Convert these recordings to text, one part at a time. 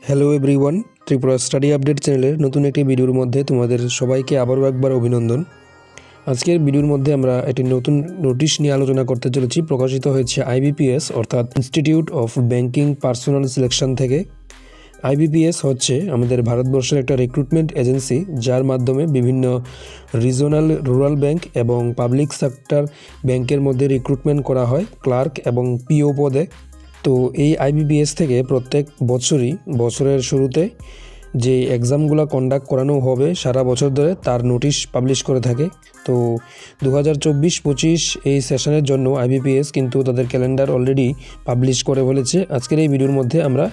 Hello everyone, Tripura study update চ্যানেলের নতুন একটি ভিডিওর মধ্যে তোমাদের সবাইকে আবারও একবার অভিনন্দন। আজকের ভিডিওর মধ্যে আমরা একটি নতুন নোটিশ নিয়ে আলোচনা করতে চলেছি। প্রকাশিত হয়েছে আইবিপিএস অর্থাৎ institute of banking personal selection থেকে। আইবিপিএস হচ্ছে আমাদের ভারতবর্ষের একটা রিক্রুটমেন্ট এজেন্সি, যার মাধ্যমে বিভিন্ন রিজনাল রুরাল ব্যাংক এবং পাবলিক সেক্টর ব্যাংকের মধ্যে রিক্রুটমেন্ট করা হয় ক্লার্ক এবং পিও পদে। তো এই আইবিপিএস থেকে প্রত্যেক বছরই বছরের শুরুতে যে এক্সামগুলো কন্ডাক্ট করানো হবে সারা বছর ধরে, তার নোটিশ পাবলিশ করে থাকে। তো 2024-25 এই সেশনের জন্য আইবিপিএস কিন্তু তাদের ক্যালেন্ডার অলরেডি পাবলিশ করে ফেলেছে। আজকের এই ভিডিওর মধ্যে আমরা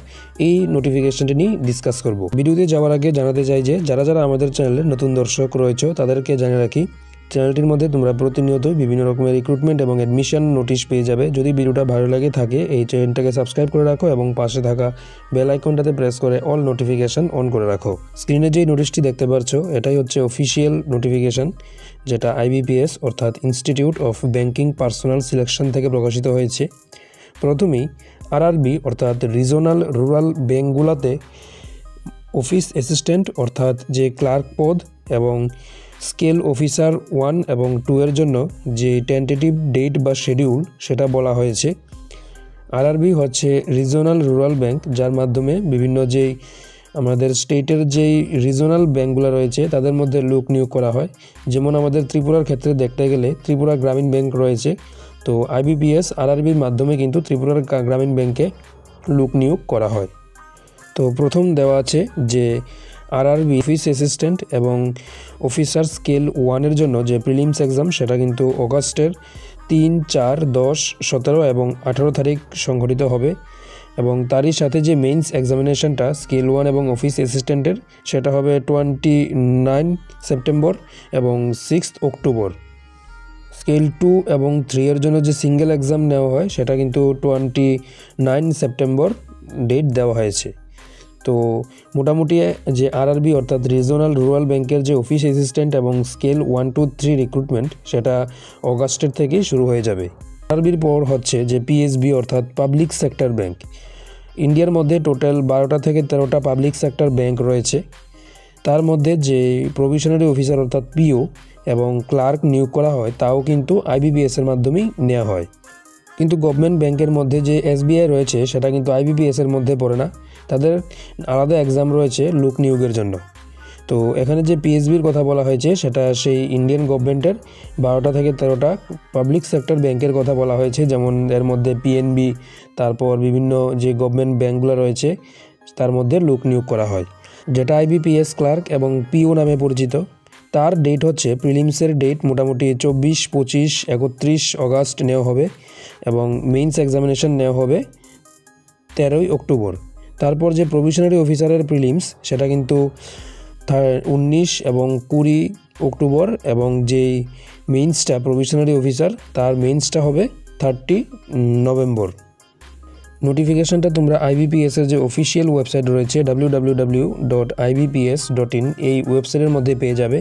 এই নোটিফিকেশনটি নিয়ে ডিসকাস করব। ভিডিওতে যাওয়ার আগে জানাতে চাই যে যারা আমাদের চ্যানেলে নতুন দর্শক রয়েছে তাদেরকে জানিয়ে রাখি, চ্যানেলটির মধ্যে তোমরা প্রতিনিয়তই বিভিন্ন রকমের রিক্রুটমেন্ট এবং অ্যাডমিশন নোটিশ পেয়ে যাবে। যদি ভিডিওটা ভালো লাগে থাকে এই চ্যানেলটাকে সাবস্ক্রাইব করে রাখো এবং পাশে থাকা বেল আইকনটাতে প্রেস করে অল নোটিফিকেশন অন করে রাখো। স্ক্রিনে যেই নোটিশটি দেখতে পাচ্ছ এটাই হচ্ছে অফিসিয়াল নোটিফিকেশন, যেটা আইবিপিএস অর্থাৎ institute of banking personal selection থেকে প্রকাশিত হয়েছে। প্রথমেই আরআরবি অর্থাৎ রিজনাল রুরাল ব্যাংকগুলোতে অফিস অ্যাসিস্ট্যান্ট অর্থাৎ যে ক্লার্ক পদ এবং স্কেল অফিসার 1 এবং 2 এর জন্য যে টেন্টেটিভ ডেট বা শিডিউল সেটা বলা হয়েছে। আরআরবি হচ্ছে রিজনাল রুরাল ব্যাংক, যার মাধ্যমে বিভিন্ন যেই আমাদের স্টেটের যেই রিজনাল ব্যাংকগুলো রয়েছে তাদের মধ্যে লোক নিয়োগ করা হয়। যেমন আমাদের ত্রিপুরার ক্ষেত্রে দেখতে গেলে ত্রিপুরা গ্রামীণ ব্যাংক রয়েছে। তো আইবিপিএস আরআরবির মাধ্যমে কিন্তু ত্রিপুরার গ্রামীণ ব্যাংকে লোক নিয়োগ করা হয়। তো প্রথম দেওয়া আছে যে আরআরবি অফিস অ্যাসিস্ট্যান্ট এবং অফিসার স্কেল 1 এর জন্য যে প্রিলিমস এক্সাম সেটা কিন্তু অগাস্টের 3, 4, 10, 17 এবং 18 তারিখ সংঘটিত হবে, এবং তারই সাথে যে মেইনস এক্সামিনেশনটা স্কেল 1 এবং অফিস অ্যাসিস্ট্যান্টের সেটা হবে 29 সেপ্টেম্বর এবং 6 অক্টোবর। স্কেল 2 এবং 3 এর জন্য যে সিঙ্গেল এক্সাম নেওয়া হয় সেটা কিন্তু 29 সেপ্টেম্বর ডেট দেওয়া হয়েছে। তো মোটামুটি যে আরআরবি অর্থাৎ রিজনাল রুরাল ব্যাংকের যে অফিস অ্যাসিস্ট্যান্ট এবং স্কেল 1, 2, 3 রিক্রুটমেন্ট সেটা অগাস্টের থেকেই শুরু হয়ে যাবে। আরআরবির পর হচ্ছে যে পিএসবি অর্থাৎ পাবলিক সেক্টর ব্যাংক। ইন্ডিয়ার মধ্যে টোটাল 12টা থেকে 13টা পাবলিক সেক্টর ব্যাংক রয়েছে। তার মধ্যে যে প্রভিশনারি অফিসার অর্থাৎ পিও এবং ক্লার্ক নিয়োগ করা হয় তাও কিন্তু আইবিপিএসের মাধ্যমেই নেওয়া হয়। কিন্তু গভর্নমেন্ট ব্যাংকের মধ্যে যে এসবিআই রয়েছে সেটা কিন্তু আইবিপিএসের মধ্যে পড়ে না, তাদের আলাদা এক্সাম রয়েছে লোক নিয়োগের জন্য। তো এখানে যে পিএসবির কথা বলা হয়েছে সেটা সেই ইন্ডিয়ান গভর্নমেন্টের 12টা থেকে 13টা পাবলিক সেক্টর ব্যাংকের কথা বলা হয়েছে, যেমন এর মধ্যে পিএনবি, তারপর বিভিন্ন যে গভর্নমেন্ট ব্যাংকগুলো রয়েছে তার মধ্যে লোক নিয়োগ করা হয়। যেটা আইবিপিএস ক্লার্ক এবং পিও নামে পরিচিত, তার ডেট হচ্ছে প্রিলিমসের ডেট মোটামুটি 24, 25, 31 অগাস্ট নেওয়া হবে এবং মেইনস এক্সামিনেশন নেওয়া হবে 13 অক্টোবর। তারপর যে প্রভিশনারি অফিসারের প্রিলিমস সেটা কিন্তু 19 এবং 20 অক্টোবর, এবং যেই মেইনসটা প্রভিশনারি অফিসার তার মেইনসটা হবে 30 নভেম্বর। নোটিফিকেশনটা তোমরা আইবিপিএসের যে অফিসিয়াল ওয়েবসাইট রয়েছে www.ibps.in এই ওয়েবসাইটের মধ্যে পেয়ে যাবে,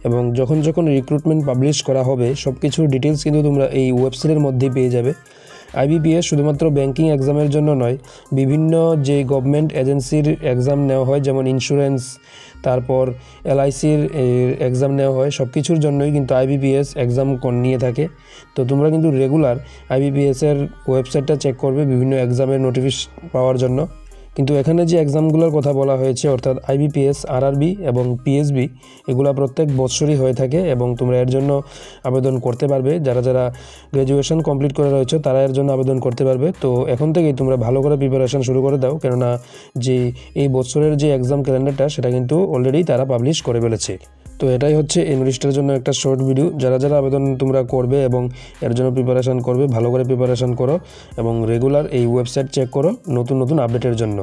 এবং যখন রিক্রুটমেন্ট পাবলিশ করা হবে সব কিছুর ডিটেলস কিন্তু তোমরা এই ওয়েবসাইটের মধ্যেই পেয়ে যাবে। আইবিপিএস শুধুমাত্র ব্যাংকিং এক্সামের জন্য নয়, বিভিন্ন যে গভর্নমেন্ট এজেন্সির এক্সাম নেওয়া হয় যেমন ইন্স্যুরেন্স, তারপর এলআইসির এক্সাম নেওয়া হয়, সব কিছুর জন্যই কিন্তু আইবিপিএস এক্সাম নিয়ে থাকে। তো তোমরা কিন্তু রেগুলার আইবিপিএসের ওয়েবসাইটটা চেক করবে বিভিন্ন এক্সামের নোটিফিকেশন পাওয়ার জন্য। কিন্তু এখানে যে এক্সামগুলোর কথা বলা হয়েছে অর্থাৎ আইবিপিএস, আরআরবি এবং পিএসবি, এগুলো প্রত্যেক বছরই হয়ে থাকে এবং তোমরা এর জন্য আবেদন করতে পারবে। যারা গ্র্যাজুয়েশন কমপ্লিট করে রয়েছে তারা এর জন্য আবেদন করতে পারবে। তো এখন থেকেই তোমরা ভালো করে প্রিপারেশন শুরু করে দাও, কেননা যে এই বছরের যে এক্সাম ক্যালেন্ডারটা সেটা কিন্তু অলরেডি তারা পাবলিশ করে ফেলেছে। তো এটাই হচ্ছে এই নোটিশটার জন্য একটা শর্ট ভিডিও। যারা আবেদন তোমরা করবে এবং এর জন্য প্রিপারেশন করবে, ভালো করে প্রিপারেশন করো এবং রেগুলার এই ওয়েবসাইট চেক করো নতুন আপডেটের জন্য।